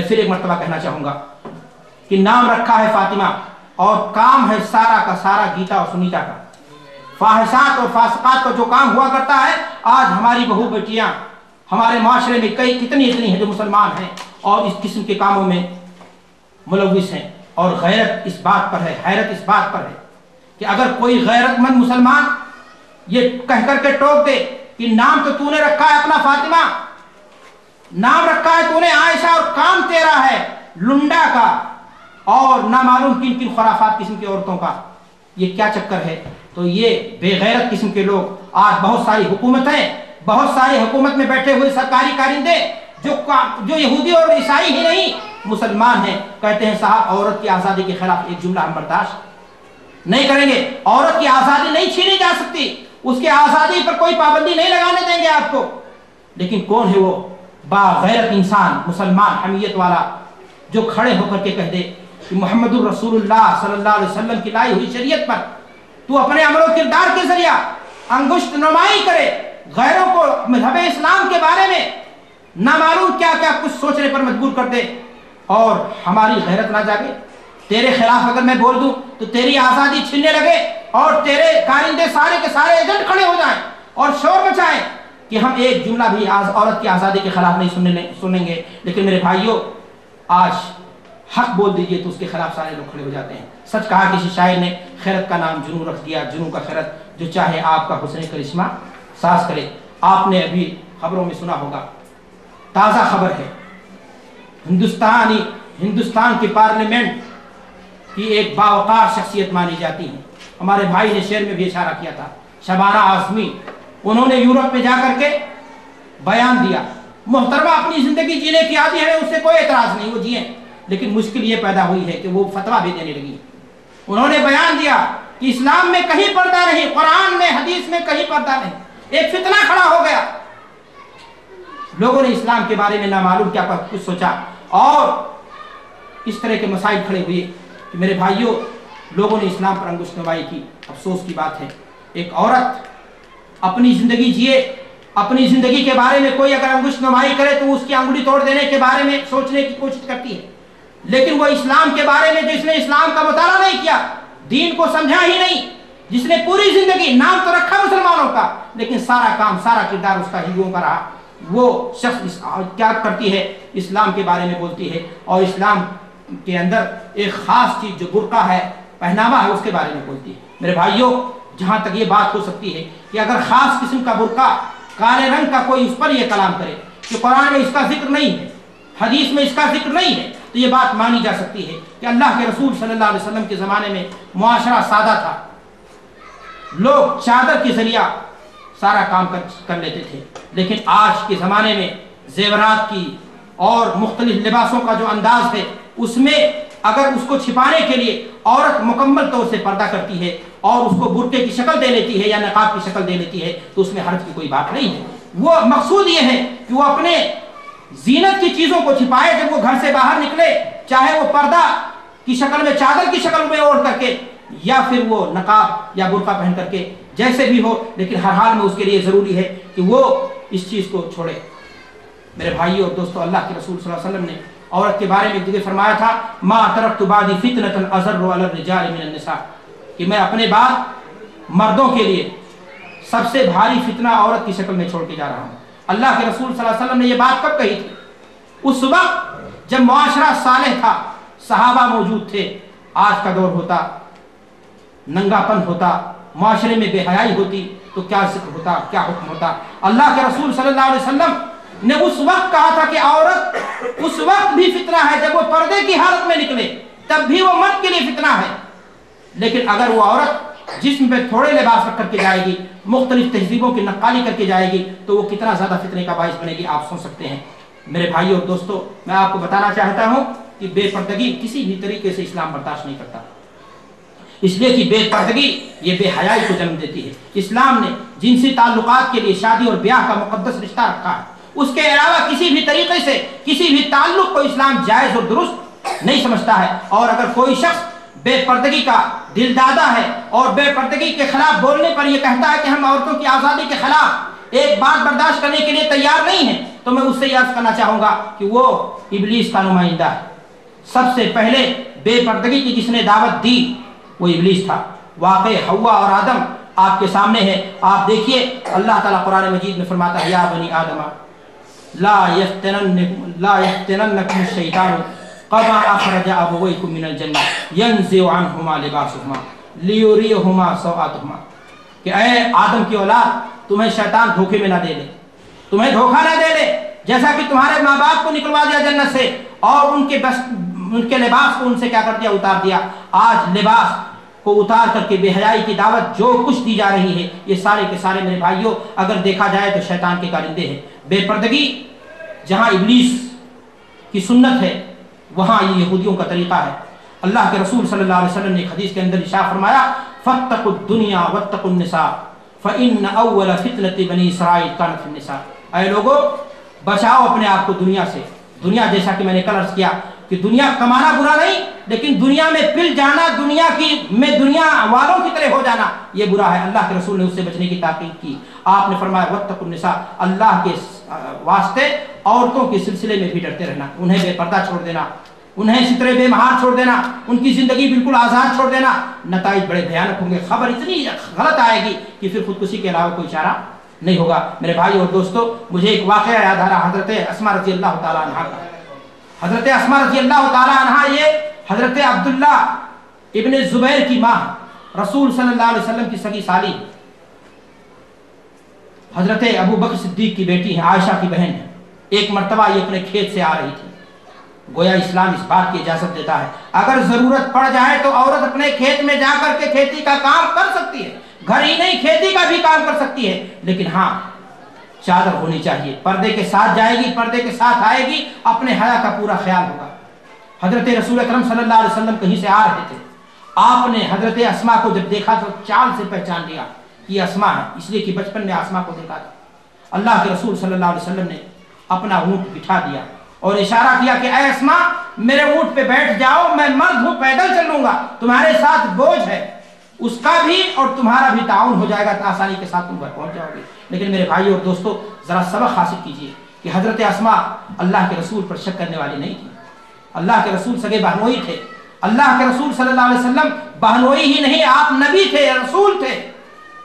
میں پھر ایک مرتبہ کہنا چاہوں گا کہ نام رکھا ہے فاطمہ اور کام ہے سارا کا سارا گیتا اور سنیتا کا۔ فاحشات اور فاسقات کا جو کام ہوا کرتا ہے، آج ہماری بہو بیٹیاں ہمارے معاشرے میں کتنی ہیں جو مسلمان ہیں اور اس قسم کے کاموں میں ملوث ہیں۔ اور غیرت اس بات پر ہے، حیرت اس بات پر ہے کہ اگر کوئی غیرت مند مسلمان یہ کہہ کر کے ٹوک دے کہ نام تو نے رکھا ہے اپنا فاطمہ، نام رکھا ہے تو نے عائشہ اور کام تیرا ہے لنڈا کا اور نہ معلوم کن کن خرافات قسم کی عورتوں کا، یہ کیا چکر ہے؟ تو یہ بے غیرت قسم کے لوگ آج بہت ساری حکومت میں بیٹھے ہوئے سرکاری کارندے جو یہودی اور عیسائی ہی نہیں مسلمان ہیں، کہتے ہیں صاحب عورت کی آزادی کے خلاف ایک جملہ ہم برداشت نہیں کریں گے، عورت کی آزادی نہیں چھینی جا سکتی، اس کی آزادی پر کوئی پابندی نہیں لگانے دیں گے آپ کو۔ لیکن کون ہے وہ باغیرت انسان مسلمان حمیت والا جو کھڑے ہو کر کے کہہ دے کہ محمد الرسول اللہ صلی اللہ علیہ وسلم کی لائی ہوئی شریعت پر تو اپنے عمل و کردار کے ذریعہ انگشت نمائی کرے، غیروں کو مذہب اسلام کے بارے میں نہ معلوم کیا کیا کچھ سوچنے پر مجبور کر دے اور ہماری غیرت نہ جاگے۔ تیرے خلاف اگر میں بول دوں تو تیری آزادی چھننے لگے اور تیرے کارندے سارے کے سارے ایجنٹ کھڑے ہو جائیں اور شور مچائیں کہ ہم ایک جملہ بھی عورت کی آزادی کے خلاف نہیں سنیں گے۔ لیکن میرے بھائیوں، آج حق بول دیجئے تو اس کے خلاف سارے لوگ کھڑے ہو جاتے ہیں۔ سچ کہا کسی شاعر نے، خیرت کا نام جنوں رکھ دیا، جنوں کا خیرت، جو چاہے آپ کا حسن کرشمہ ساز کرے۔ آپ نے ابھی خبروں میں سنا ہوگا، تازہ خبر ہے، ہندوستان کی پارلیمنٹ کی ایک باوقار شخصیت مانی جاتی ہے، ہمارے بھائی نے شعر میں بھی اشارہ کیا تھا، شبانہ اعظمی، انہوں نے یورپ میں جا کر کے بیان دیا۔ محترمہ اپنی زندگی جینے کی عادی ہے، اس سے کوئی اعتراض نہیں، وہ جئیں، لیکن مشکل یہ پیدا ہوئی ہے کہ وہ فتویٰ بھی دینے لگی۔ انہوں نے بیان دیا کہ اسلام میں کہیں پردہ نہیں، قرآن میں حدیث میں کہیں پردہ نہیں۔ ایک فتنہ کھڑا ہو گیا، لوگوں نے اسلام کے بارے میں نامعلوم کیا کچھ سوچا اور اس طرح کے مسائل کھڑے ہوئے کہ میرے بھائیوں، لوگوں نے اسلام پر انگشت نمائی کی۔ افسوس کی بات ہے، ایک عورت اپنی زندگی جیے، اپنی زندگی کے بارے میں کوئی اگر انگشت نمائی کرے تو اس کی انگلی توڑ دینے کے بارے میں سوچنے کی کوشش کرتی ہے، لیکن وہ اسلام کے بارے میں جس نے اسلام کا مطالعہ نہیں کیا، دین کو سمجھا ہی نہیں، جس نے پوری زندگی نام تو رکھا مسلمانوں کا لیکن سارا کام سارا کردار اس کا ہندوؤں کا رہا، وہ شخص کیا کرتی ہے؟ اسلام کے بارے میں بولتی ہے اور اسلام کے اندر ایک خاص چیز جو برقع ہے، پہناوا ہے، اس کے بارے میں بولتی ہے۔ میرے بھائیوں، جہاں تک یہ بات ہو سکتی ہے کہ اگر خاص قسم کا برقع کالے رنگ کا کوئی اس پر یہ کلام کرے کہ قرآن میں اس کا ذکر نہیں ہے، حدیث میں اس کا ذکر نہیں ہے، تو یہ بات مانی جا سکتی ہے کہ اللہ کے رسول صلی اللہ علیہ وسلم کے زمانے میں معاشرہ سادہ تھا، لوگ چادر کے ذریعہ سارا کام کر لیتے تھے، لیکن آج کے زمانے میں زیورات کی اور مختلف لباسوں کا جو انداز ہے، اس میں اگر اس کو چھپانے کے لیے عورت مکمل طور سے پردہ کرتی ہے اور اس کو برقعے کی شکل دے لیتی ہے یا نقاب کی شکل دے لیتی ہے تو اس میں حرج کی کوئی بات نہیں ہے۔ وہ مقصود یہ ہے کہ وہ اپنے زینت کی چیزوں کو چھپائے، جب وہ گھر سے باہر نکلے، چاہے وہ پردہ کی شکل میں چادر کی شکل میں اوڑھ کر کے یا پھر وہ نقاب یا برقع پہن کر کے، جیسے بھی ہو، لیکن ہر حال میں اس کے لیے ضروری ہے کہ وہ اس چیز کو چھوڑے۔ میرے بھائیو اور دوستو، اللہ کے رسول صلی اللہ علیہ وسلم نے عورت کے بارے میں ایک جگہ فرمایا تھا، ما ترکت بعدی فتنة اضر علی الرجال من النساء، کہ میں اپنے بعد مردوں کے لیے سب سے بھاری فتنہ عورت کی شکل میں چھوڑ کے جا رہا ہوں۔ اللہ کے رسول صلی اللہ علیہ وسلم نے یہ بات کب کہی تھی؟ اس وقت جب معاشرہ صالح تھا، صحابہ موجود تھے۔ آج کا دور ہوتا، ننگا پن ہوتا، معاشرے میں بے حیائی ہوتی تو کیا ذکر ہوتا، کیا حکم ہوتا۔ اللہ کے رسول صلی اللہ علیہ وسلم نے اس وقت کہا تھا کہ عورت اس وقت بھی فتنہ ہے جب وہ پردے کی حالت میں نکلے، تب بھی وہ مرد کے لیے فتنہ ہے، لیکن اگر وہ عورت جسم پہ تھوڑے لباس رکھ کر کے جائے گی، مختلف تہذیبوں کی نقالی کر کے جائے گی تو وہ کتنا زیادہ فتنے کا باعث بنے گی، آپ سن سکتے ہیں۔ میرے بھائیو اور دوستو، میں آپ کو بتانا چاہتا ہوں کہ بے پردگی کسی بھی طریقے سے اسلام برداشت نہیں کرتا، اس لیے کہ بے پردگی یہ بے حیائی کو جنم دیتی ہے۔ اسلام نے جنسی تعلقات کے لیے شادی اور بیاہ کا مقدس رشتہ رکھا ہے، اس کے علاوہ کسی بھی طریقے سے کسی بھی تعلق کو اسلام جائز اور درست نہیں سمجھتا ہے۔ اور اگر کوئی شخص بے پردگی کا دل دادا ہے اور بے پردگی کے خلاف بولنے پر یہ کہتا ہے کہ ہم عورتوں کی آزادی کے خلاف ایک بات برداشت کرنے کے لیے تیار نہیں ہے تو میں اس سے یہ عرض کرنا چاہوں گا کہ وہ ابلیس کا نمائندہ ہے۔ سب سے پہلے بے پردگی کی جس نے دعوت دی وہ ابلیس تھا۔ واقع حوا اور آدم آپ کے سامنے ہے، آپ دیکھیے اللہ تعالیٰ قرآن مجید میں فرماتا ہے یا بنی آدم لا یفتننکم الشیطان کما اخرج ابویکم من الجنہ ینزع عنہما لباسہما لیریہما سوآتہما، کہ اے آدم کی اولاد تمہیں شیطان دھوکے میں نہ دے لے، تمہیں دھوکہ نہ دے لے، جیسا کہ تمہارے ماں باپ کو نکلوا دیا جنت سے اور ان کے لباس کو ان سے کیا کر دیا، اتار دیا۔ آج لباس کو اتار کر کے بے حیائی کی دعوت جو کچھ دی جا رہی ہے، یہ سارے کے سارے میرے بھائیوں اگر دیکھا جائے تو شیطان کے کارندے ہیں۔ بے پردگی جہاں ابلیس کی سنت ہے وہاں یہ یہودیوں کا طریقہ ہے۔ اللہ کے رسول صلی اللہ علیہ وسلم نے ایک حدیث کے اندر ارشاد فرمایا فاتقوا الدنیا واتقوا النساء فإن اول فتنة بنی اسرائیل کانت فی النساء، اے لوگوں بچاؤ اپنے آپ کو دنیا سے۔ دنیا جیسا کہ میں نے کل عرض کیا کہ دنیا کمانا برا نہیں، لیکن دنیا میں پل جانا، دنیا والوں کی طرح ہو جانا یہ برا ہے۔ اللہ کے رسول نے اس سے بچنے کی تاکید کی۔ آپ نے فرمایا واتقوا النساء، اللہ کے واسطے عورتوں کے سلسلے میں بھی ڈرتے رہنا، انہیں بے پردہ چھوڑ دینا، انہیں سترے بے مہار چھوڑ دینا، ان کی زندگی بالکل آزاد چھوڑ دینا، نتائج بڑے بھیانک ہوں گے، خبر اتنی غلط آئے گی کہ پھر خودکشی کے علاوہ کوئی چارہ نہیں ہوگا۔ میرے بھائی اور دوستو، مجھے ایک واقعہ یاد آ رہا حضرت اسماء رضی اللہ تعالیٰ عنہا کا۔ حضرت اسماء رضی اللہ تعالیٰ عنہا یہ حضرت عبداللہ ابن زبیر کی ماں، رسول صلی اللہ علیہ وسلم کی سگی سالی، حضرت ابو بکر صدیق کی بیٹی ہے، عائشہ کی بہن ہے۔ ایک مرتبہ یہ اپنے کھیت سے آ رہی تھی۔ گویا اسلام اس بات کی اجازت دیتا ہے اگر ضرورت پڑ جائے تو عورت اپنے کھیت میں جا کر کے کھیتی کا کام کر سکتی ہے، گھر ہی نہیں کھیتی کا بھی کام کر سکتی ہے، لیکن ہاں چادر ہونی چاہیے، پردے کے ساتھ جائے گی، پردے کے ساتھ آئے گی، اپنے حیا کا پورا خیال ہوگا۔ حضرت رسول اکرم صلی اللہ علیہ وسلم کہیں سے آ رہے تھے، آپ نے حضرت اسماء کو جب دیکھا تو چال سے پہچان لیا کہ یہ اسماء ہے، اس لیے کہ بچپن میں اسماء کو دیکھا تھا۔ اللہ کے رسول صلی اللہ علیہ وسلم نے اپنا اونٹ بٹھا دیا اور اشارہ کیا کہ اے اسماء میرے اونٹ پہ بیٹھ جاؤ، میں مرد ہوں، پیدل چلوں گا، تمہارے ساتھ بوجھ ہے اس کا بھی اور تمہارا بھی تعاون ہو جائے گا، تو آسانی کے ساتھ تم گھر پہنچ جاؤ گے۔ لیکن میرے بھائی اور دوستو ذرا سبق حاصل کیجئے کہ حضرت اسماء اللہ کے رسول پر شک کرنے والی نہیں تھی۔ اللہ کے رسول سگے بہنوئی تھے، اللہ کے رسول صلی اللہ علیہ وسلم بہنوئی ہی نہیں، آپ نبی تھے، رسول تھے۔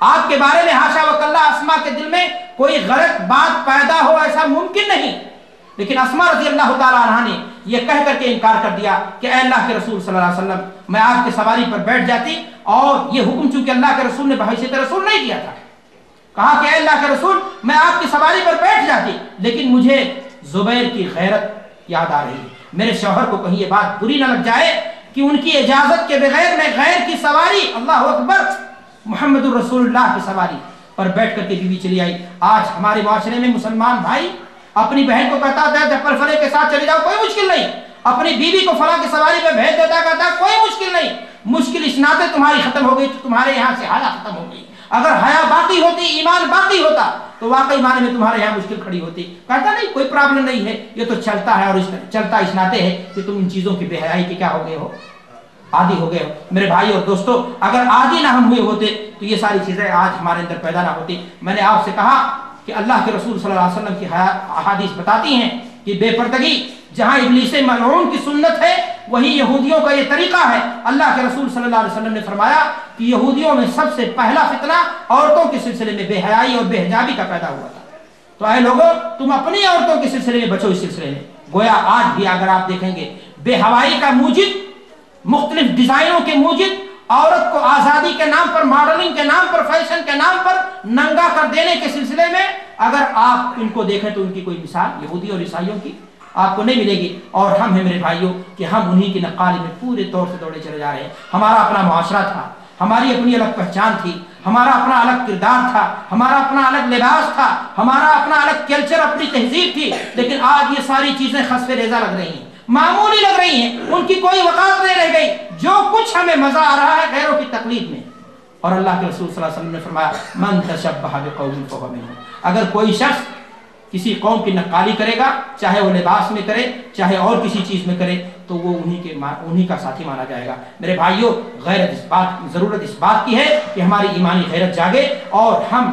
آپ کے بارے میں حاشا وکلا اسماء کے دل میں کوئی غلط بات پیدا ہو ایسا ممکن نہیں، لیکن اسماء رضی اللہ تعالیٰ عنہا نے یہ کہہ کر کے انکار کر دیا کہ اے اللہ کے رسول صلی اللہ علیہ وسلم میں آپ کے سواری پر بیٹھ جاتی، اور یہ حکم چونکہ اللہ کے رسول نے بحیثیت رسول نہیں دیا تھا، کہا کہ اے اللہ کے رسول میں آپ کی سواری پر بیٹھ جاتی، لیکن مجھے زبیر کی غیرت یاد آ رہی ہے، میرے شوہر کو کہیں یہ بات بری نہ لگ جائے کہ ان کی اجازت کے بغیر میں غیر کی سواری، اللہ اکبر، محمد الرسول اللہ کی سواری پر بیٹھ کر کے بیوی چلی آئی۔ آج ہمارے معاشرے میں مسلمان بھائی اپنی بہن کو کہتا ہے جعفر فلاں کے ساتھ چلی جاؤ، کوئی مشکل نہیں، اپنی بیوی کو فلاں کی سواری پہ بھیج دیتا کہتا ہے کوئی مشکل نہیں، مشکل اس ناطے تمہاری ختم ہو گئی تو تمہارے یہاں سے حیا ختم ہو گئی۔ اگر حیا باقی ہوتی، ایمان باقی ہوتا تو واقعی معنی میں تمہارے یہاں مشکل کھڑی ہوتی۔ کہتا نہیں کوئی پرابلم نہیں ہے، یہ تو چلتا ہے، اور چلتا اس ناطے ہے کہ تم ان چیزوں کی بے حیائی کے کیا ہو گئے ہو، عادی ہو گئے ہو۔ میرے بھائی اور دوستو اگر عادی نہ ہم ہوئے ہوتے تو یہ ساری چیزیں آج ہمارے اندر پیدا نہ ہوتی۔ میں نے آپ سے کہا کہ اللہ کے رسول صلی اللہ علیہ وسلم کی احادیث بتاتی ہیں کہ بے پردگی جہاں ابلیس ملعون کی سنت ہے وہی یہودیوں کا یہ طریقہ ہے۔ اللہ کے رسول صلی اللہ علیہ وسلم نے فرمایا کہ یہودیوں میں سب سے پہلا فتنہ عورتوں کے سلسلے میں بے حیائی اور بے حجابی کا پیدا ہوا تھا۔ تو اے لوگوں تم اپنی عورتوں کے سلسلے میں بچو، اس سلسلے میں گویا آج بھی اگر آپ دیکھیں گے بے حیائی کا موجد، مختلف ڈیزائنوں کے موجد، عورت کو آزادی کے نام پر، ماڈلنگ کے نام پر، فیشن کے نام پر ننگا کر دینے کے سلسلے میں اگر آپ ان کو دیکھیں تو ان کی کوئی مثال یہودی اور عیسائیوں کی آپ کو نہیں ملے گی۔ اور ہم ہیں میرے بھائیوں کہ ہم انہی کی نقالی میں پورے طور سے دوڑے چلے جا رہے ہیں۔ ہمارا اپنا معاشرہ تھا، ہماری اپنی الگ پہچان تھی، ہمارا اپنا الگ کردار تھا، ہمارا اپنا الگ لباس تھا، ہمارا اپنا الگ کلچر، اپنی تہذیب تھی، لیکن آج یہ ساری چیزیں خسف ریزہ لگ رہی ہیں، معمولی لگ رہی ہیں، ان کی کوئی وقت نہیں رہ گئی۔ جو کچھ ہمیں مزہ آ رہا ہے غیروں کی تقلید میں، اور اللہ کے رسول صلی اللہ علیہ وسلم نے فرمایا من تشبہ بقوم فہو منہم، اگر کوئی شخص کسی قوم کی نقالی کرے گا، چاہے وہ لباس میں کرے چاہے اور کسی چیز میں کرے، تو وہ انہی کا ساتھی مانا جائے گا۔ میرے بھائیوں ضرورت اس بات کی ہے کہ ہماری ایمانی غیرت جاگے اور ہم